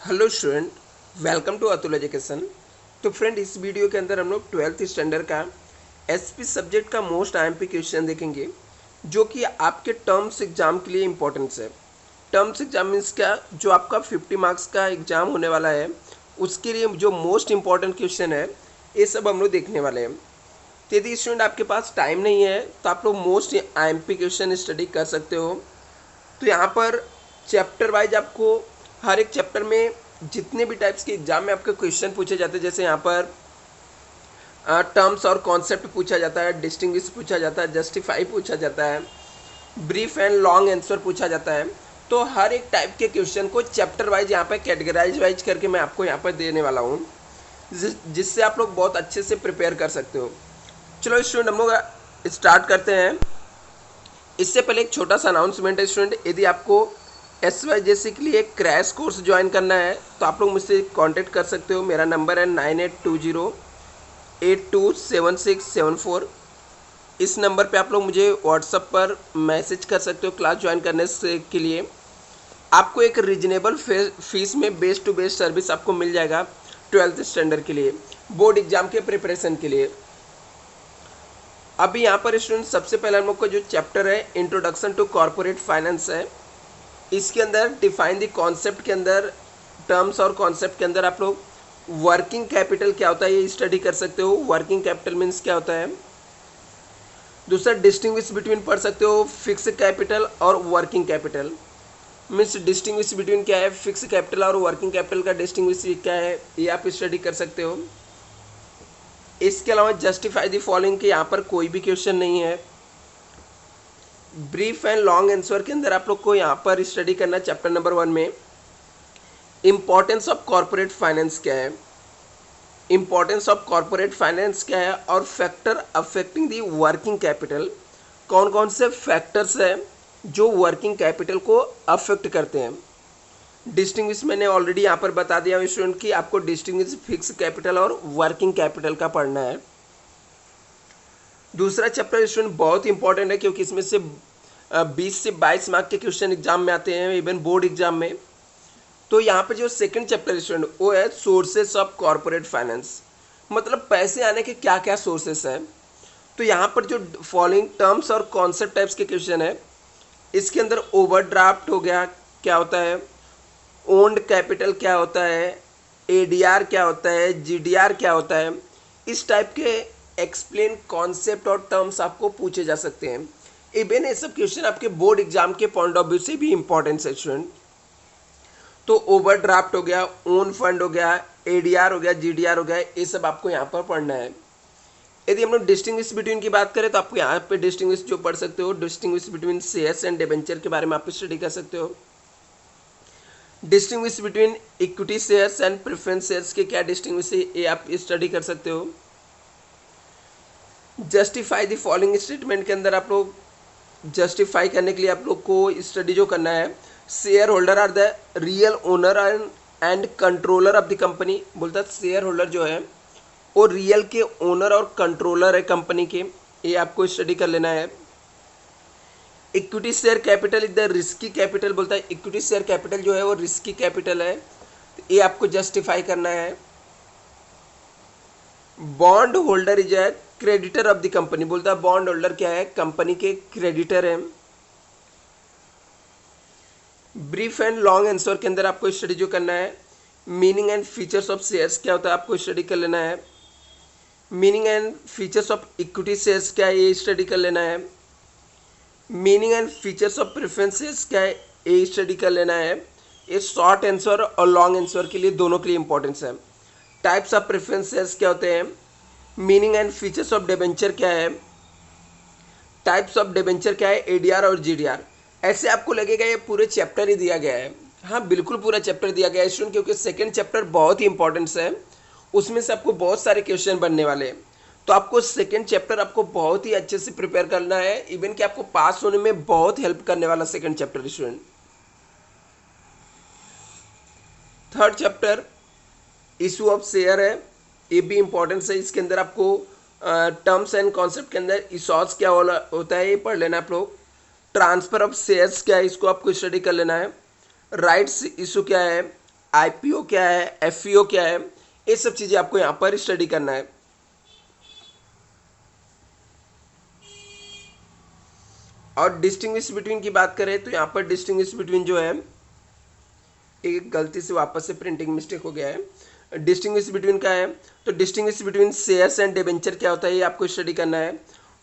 Hello student, welcome to Atul education. तो friend, इस video के अंदर हम लोग 12th स्टैंडर्ड का एसपी सब्जेक्ट का मोस्ट आईएमपी क्वेश्चन देखेंगे, जो कि आपके टर्म्स एग्जाम के लिए इम्पोर्टेंस है। टर्म्स एग्जाम मीन्स क्या, जो आपका 50 मार्क्स का एग्जाम होने वाला है, उसके लिए जो मोस्ट इम्पॉर्टेंट क्वेश्चन है, ये सब हम लोग देखने वाले हैं। तो यदि स्टूडेंट आपके पास टाइम नहीं है तो आप लोग मोस्ट आईएमपी क्वेश्चन स्टडी कर सकते हो। तो यहाँ पर चैप्टर वाइज आपको हर एक चैप्टर में जितने भी टाइप्स के एग्जाम में आपके क्वेश्चन पूछे जाते हैं, जैसे यहाँ पर टर्म्स और कॉन्सेप्ट पूछा जाता है, डिस्टिंग्विश पूछा जाता है, जस्टिफाई पूछा जाता है, ब्रीफ एंड लॉन्ग आंसर पूछा जाता है। तो हर एक टाइप के क्वेश्चन को चैप्टर वाइज यहाँ पर कैटेगराइज वाइज करके मैं आपको यहाँ पर देने वाला हूँ, जिससे आप लोग बहुत अच्छे से प्रिपेयर कर सकते हो। चलो स्टूडेंट, हम लोग स्टार्ट करते हैं। इससे पहले एक छोटा सा अनाउंसमेंट है स्टूडेंट, यदि आपको SYJC के लिए एक क्रैश कोर्स ज्वाइन करना है तो आप लोग मुझसे कांटेक्ट कर सकते हो। मेरा नंबर है 9820827674। इस नंबर पे आप लोग मुझे व्हाट्सएप पर मैसेज कर सकते हो। क्लास ज्वाइन करने से के लिए आपको एक रीजनेबल फीस में बेस्ट टू बेस्ट सर्विस आपको मिल जाएगा 12th स्टैंडर्ड के लिए, बोर्ड एग्जाम के प्रिपरेशन के लिए। अभी यहाँ पर स्टूडेंट सबसे पहले हम लोग का जो चैप्टर है इंट्रोडक्शन टू कॉर्पोरेट फाइनेंस है। इसके अंदर डिफाइन द कॉन्सेप्ट के अंदर, टर्म्स और कॉन्सेप्ट के अंदर आप लोग वर्किंग कैपिटल क्या होता है ये स्टडी कर सकते हो। वर्किंग कैपिटल मीन्स क्या होता है। दूसरा, डिस्टिंग्विश बिटवीन पढ़ सकते हो फिक्स कैपिटल और working capital. Means distinguish between क्या है, फिक्स कैपिटल और वर्किंग कैपिटल का डिस्टिंग्विश क्या है, ये आप स्टडी कर सकते हो। इसके अलावा जस्टिफाई द फॉलोइंग के यहाँ पर कोई भी क्वेश्चन नहीं है। ब्रीफ एंड लॉन्ग आंसर के अंदर आप लोग को यहाँ पर स्टडी करना चैप्टर नंबर 1 में इंपॉर्टेंस ऑफ कॉर्पोरेट फाइनेंस क्या है, इंपॉर्टेंस ऑफ कॉर्पोरेट फाइनेंस क्या है, और factor affecting the working capital, कौन कौन से फैक्टर्स हैं जो वर्किंग कैपिटल को अफेक्ट करते हैं। डिस्टिंग्विश मैंने ऑलरेडी यहाँ पर बता दिया स्टूडेंट कि आपको डिस्टिंग्विश फिक्स कैपिटल और वर्किंग कैपिटल का पढ़ना है। दूसरा चैप्टर स्टूडेंट बहुत इंपॉर्टेंट है, क्योंकि इसमें से 20 से 22 मार्क के क्वेश्चन एग्जाम में आते हैं, इवन बोर्ड एग्जाम में। तो यहाँ पे जो सेकंड चैप्टर स्टूडेंट वो है सोर्सेस ऑफ कॉर्पोरेट फाइनेंस, मतलब पैसे आने के क्या क्या सोर्सेस हैं। तो यहाँ पर जो फॉलोइंग टर्म्स और कॉन्सेप्ट टाइप्स के क्वेश्चन है, इसके अंदर ओवरड्राफ्ट हो गया, क्या होता है, ओन्ड कैपिटल क्या होता है, ADR क्या होता है, GDR क्या होता है, इस टाइप के एक्सप्लेन कॉन्सेप्ट और टर्म्स आपको पूछे जा सकते हैं। इवन ये सब क्वेश्चन आपके बोर्ड एग्जाम के पॉइंट ऑफ व्यू से भी इंपॉर्टेंट है स्टूडेंट। तो ओवरड्राफ्ट हो गया, ओन फंड हो गया, ADR हो गया, GDR हो गया, ये सब आपको यहाँ पर पढ़ना है। यदि हम लोग डिस्टिंग्विश बिटवीन की बात करें तो आपको यहाँ पे डिस्टिंग्विश जो पढ़ सकते हो, distinguish between shares and debenture के बारे में आप स्टडी कर सकते हो। Distinguish between equity shares and preference shares के क्या डिस्टिंग्विश है, ये आप स्टडी कर सकते हो। जस्टिफाई द फॉलोइंग स्टेटमेंट के अंदर आप लोग जस्टिफाई करने के लिए आप लोग को स्टडी जो करना है, share holder are the real owner and controller of the company. बोलता है शेयर होल्डर जो है वो रियल के ओनर और कंट्रोलर है कंपनी के, ये आपको स्टडी कर लेना है। Equity share capital is the risky capital, बोलता है इक्विटी शेयर कैपिटल जो है वो रिस्की कैपिटल है, तो ये आपको जस्टिफाई करना है। Bond holder is a creditor of the company, बोलता है बॉन्ड होल्डर क्या है, कंपनी के क्रेडिटर है। ब्रीफ एंड लॉन्ग आंसर के अंदर आपको स्टडी जो करना है, meaning and features of shares क्या होता है, आपको स्टडी कर लेना है। Meaning and features of equity shares क्या है, ये स्टडी कर लेना है। Meaning and features of preference shares क्या है, ये स्टडी कर लेना है। ये शॉर्ट आंसर और लॉन्ग आंसर के लिए दोनों के लिए इंपॉर्टेंस है। टाइप्स ऑफ प्रेफरेंस शेयर्स क्या होते हैं, meaning and features of debenture क्या है, टाइप्स ऑफ डिबेंचर क्या है, ADR और GDR। ऐसे आपको लगेगा ये पूरे चैप्टर ही दिया गया है। हाँ, बिल्कुल पूरा चैप्टर दिया गया है स्टूडेंट, क्योंकि सेकंड चैप्टर बहुत ही इंपॉर्टेंस है, उसमें से आपको बहुत सारे क्वेश्चन बनने वाले हैं। तो आपको सेकंड चैप्टर आपको बहुत ही अच्छे से प्रिपेयर करना है, इवन कि आपको पास होने में बहुत हेल्प करने वाला second chapter student. Third chapter issue of share है, ये भी इंपॉर्टेंस है। इसके अंदर आपको टर्म्स एंड कॉन्सेप्ट के अंदर इशॉज क्या होता है ये पढ़ लेना आप लोग। ट्रांसफर ऑफ शेयर्स क्या है, इसको आपको स्टडी कर लेना है। राइट्स इशू क्या है, IPO क्या है, FEO क्या है, ये सब चीज़ें आपको यहाँ पर स्टडी करना है। और डिस्टिंग्विश बिटवीन की बात करें तो यहाँ पर डिस्टिंग्विश बिटवीन जो है, एक गलती से वापस से प्रिंटिंग मिस्टेक हो गया है। डिस्टिंग्विश बिटवीन का है तो distinguish between shares and debenture क्या होता है ये आपको स्टडी करना है।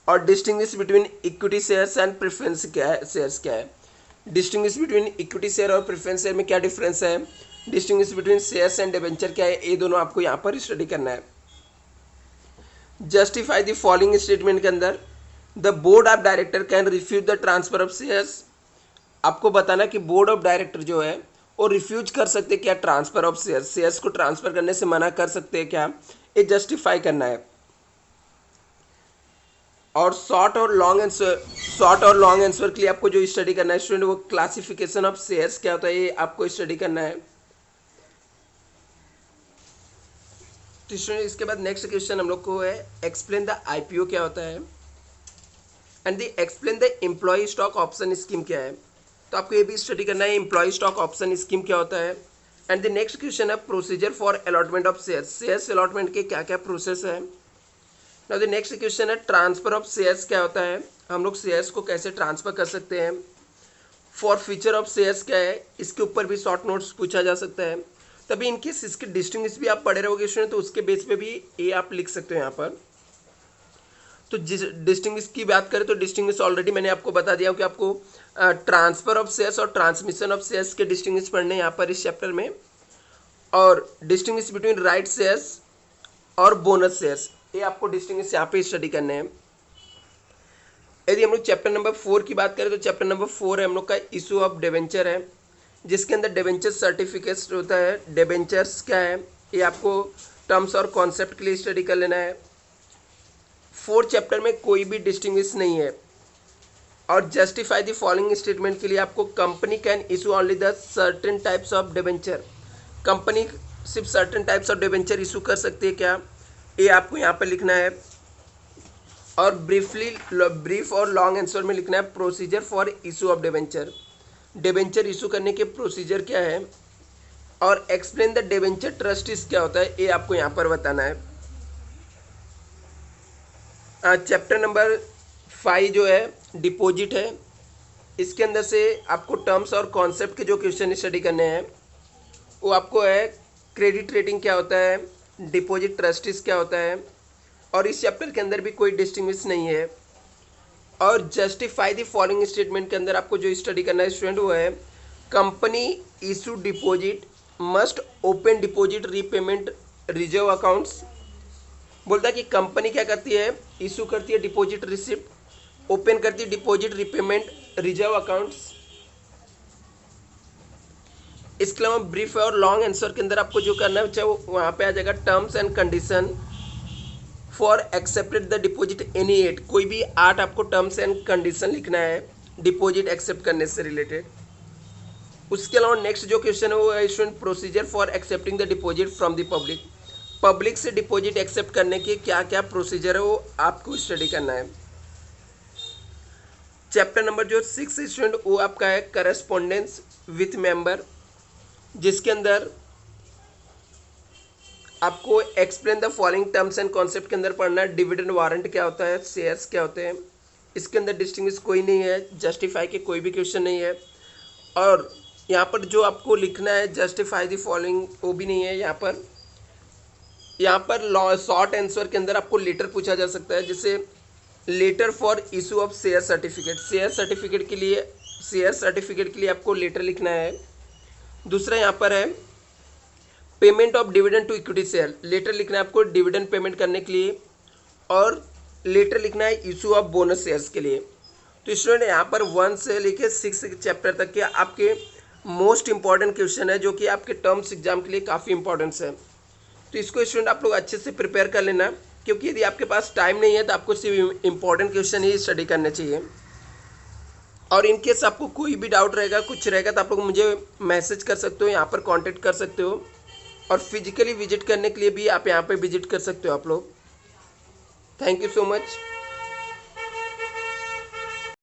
और distinguish between equity shares and preference क्या है, शेयर्स क्या है। डिस्टिंग्विश बिटवीन इक्विटी शेयर और प्रेफरेंस शेयर में क्या डिफरेंस है, distinguish between shares and debenture क्या है, ये दोनों आपको यहाँ पर स्टडी करना है। जस्टिफाई द फॉलोइंग स्टेटमेंट के अंदर the board of director can refuse the transfer of shares. आपको बताना कि बोर्ड ऑफ डायरेक्टर जो है वो रिफ्यूज कर सकते क्या ट्रांसफर ऑफ शेयर्स, शेयर्स को ट्रांसफर करने से मना कर सकते हैं क्या, ये जस्टिफाई करना है। और शॉर्ट और लॉन्ग आंसर के लिए आपको जो स्टडी करना है स्टूडेंट, वो क्लासिफिकेशन ऑफ शेयर्स क्या होता है ये आपको स्टडी करना है। तो स्टूडेंट इसके बाद नेक्स्ट क्वेश्चन हम लोग को है एक्सप्लेन द IPO क्या होता है and the explain the employ stock option scheme क्या है। तो आपको ये भी स्टडी करना है एम्प्लॉय स्टॉक ऑप्शन स्कीम क्या होता है। एंड द नेक्स्ट क्वेश्चन है procedure for allotment of shares, shares allotment के क्या क्या प्रोसेस है। नाउ द नेक्स्ट क्वेश्चन है ट्रांसफर ऑफ शेयर्स क्या होता है, हम लोग शेयर्स को कैसे ट्रांसफर कर सकते हैं। फॉर फीचर ऑफ शेयर्स क्या है, इसके ऊपर भी शॉर्ट नोट्स पूछा जा सकता है। तभी इनकेस इसके डिस्टिंग्विश भी आप पढ़े रहोगे स्टूडेंट तो उसके बेस पे भी ये आप लिख सकते हो यहाँ पर। तो जिस डिस्टिंग्विश की बात करें तो डिस्टिंग्विश ऑलरेडी मैंने आपको बता दिया कि आपको ट्रांसफर ऑफ शेयर्स और ट्रांसमिशन ऑफ शेयर्स के डिस्टिंग्विश पढ़ने यहाँ पर इस चैप्टर में। और डिस्टिंग्विश बिटवीन राइट शेयर्स और बोनस शेयर्स, ये आपको डिस्टिंग्विश यहाँ पे स्टडी करने हैं। यदि हम लोग चैप्टर नंबर 4 की बात करें तो चैप्टर नंबर 4 है हम लोग का इशू ऑफ डिबेंचर है, जिसके अंदर डिबेंचर सर्टिफिकेट्स होता है। डिबेंचर्स क्या है ये आपको टर्म्स और कॉन्सेप्ट के लिए स्टडी कर लेना है। 4 चैप्टर में कोई भी डिस्टिंग्विश नहीं है। और जस्टिफाई द फॉलोइंग स्टेटमेंट के लिए आपको company can issue only the certain types of debenture, company सिर्फ certain types of debenture issue कर सकती है क्या, ये आपको यहाँ पर लिखना है। और ब्रीफ और लॉन्ग आंसर में लिखना है procedure for issue of debenture, debenture issue करने के प्रोसीजर क्या है। और एक्सप्लेन द डिबेंचर ट्रस्टीज क्या होता है ये आपको यहाँ पर बताना है। चैप्टर नंबर 5 जो है डिपॉजिट है, इसके अंदर से आपको टर्म्स और कॉन्सेप्ट के जो क्वेश्चन स्टडी करने हैं वो आपको है क्रेडिट रेटिंग क्या होता है, डिपॉजिट ट्रस्टीज क्या होता है। और इस चैप्टर के अंदर भी कोई डिस्टिंग्विश नहीं है। और जस्टिफाई द फॉलोइंग स्टेटमेंट के अंदर आपको जो स्टडी करना है स्टूडेंट वो है company issue deposit must open deposit repayment reserve accounts. बोलता है कि कंपनी क्या करती है, इशू करती है डिपॉजिट रिसिप्ट, ओपन करती है डिपॉजिट रीपेमेंट रिजर्व अकाउंट्स। इसके अलावा ब्रीफ और लॉन्ग आंसर के अंदर आपको जो करना है चाहे वो वहाँ पे आ जाएगा terms and condition for accepted the deposit any 8, कोई भी 8 आपको टर्म्स एंड कंडीशन लिखना है डिपॉजिट एक्सेप्ट करने से रिलेटेड। उसके अलावा नेक्स्ट जो क्वेश्चन है वो है student procedure for accepting the deposit from the public, public से डिपॉजिट एक्सेप्ट करने के क्या क्या प्रोसीजर है वो आपको स्टडी करना है। चैप्टर नंबर जो 6 स्टूडेंट वो आपका है करस्पॉन्डेंस विथ मेंबर, जिसके अंदर आपको explain the following terms and concept के अंदर पढ़ना है डिविडेंड वारंट क्या होता है, शेयर्स क्या होते हैं। इसके अंदर डिस्टिंग्विश कोई नहीं है, जस्टिफाई के कोई भी क्वेश्चन नहीं है। और यहाँ पर जो आपको लिखना है जस्टिफाई द फॉलोइंग वो भी नहीं है। यहाँ पर शॉर्ट आंसर के अंदर आपको लेटर पूछा जा सकता है, जैसे letter for issue of share certificate, share certificate के लिए आपको लेटर लिखना है। दूसरा यहाँ पर है payment of dividend to equity share, letter लिखना है आपको डिविडेंड पेमेंट करने के लिए। और लेटर लिखना है इशू ऑफ बोनस शेयर्स के लिए। तो स्टूडेंट यहाँ पर 1 से लेके 6 चैप्टर तक के आपके मोस्ट इंपॉर्टेंट क्वेश्चन है जो कि आपके टर्म्स एग्जाम के लिए काफ़ी इंपॉर्टेंस है। तो इसको स्टूडेंट आप लोग अच्छे से प्रिपेयर कर लेना, क्योंकि यदि आपके पास टाइम नहीं है तो आपको सिर्फ इंपॉर्टेंट क्वेश्चन ही स्टडी करने चाहिए। और इनकेस आपको कोई भी डाउट रहेगा कुछ रहेगा तो आप लोग मुझे मैसेज कर सकते हो, यहाँ पर कांटेक्ट कर सकते हो। और फिजिकली विजिट करने के लिए भी आप यहाँ पर विजिट कर सकते हो आप लोग। Thank you so much.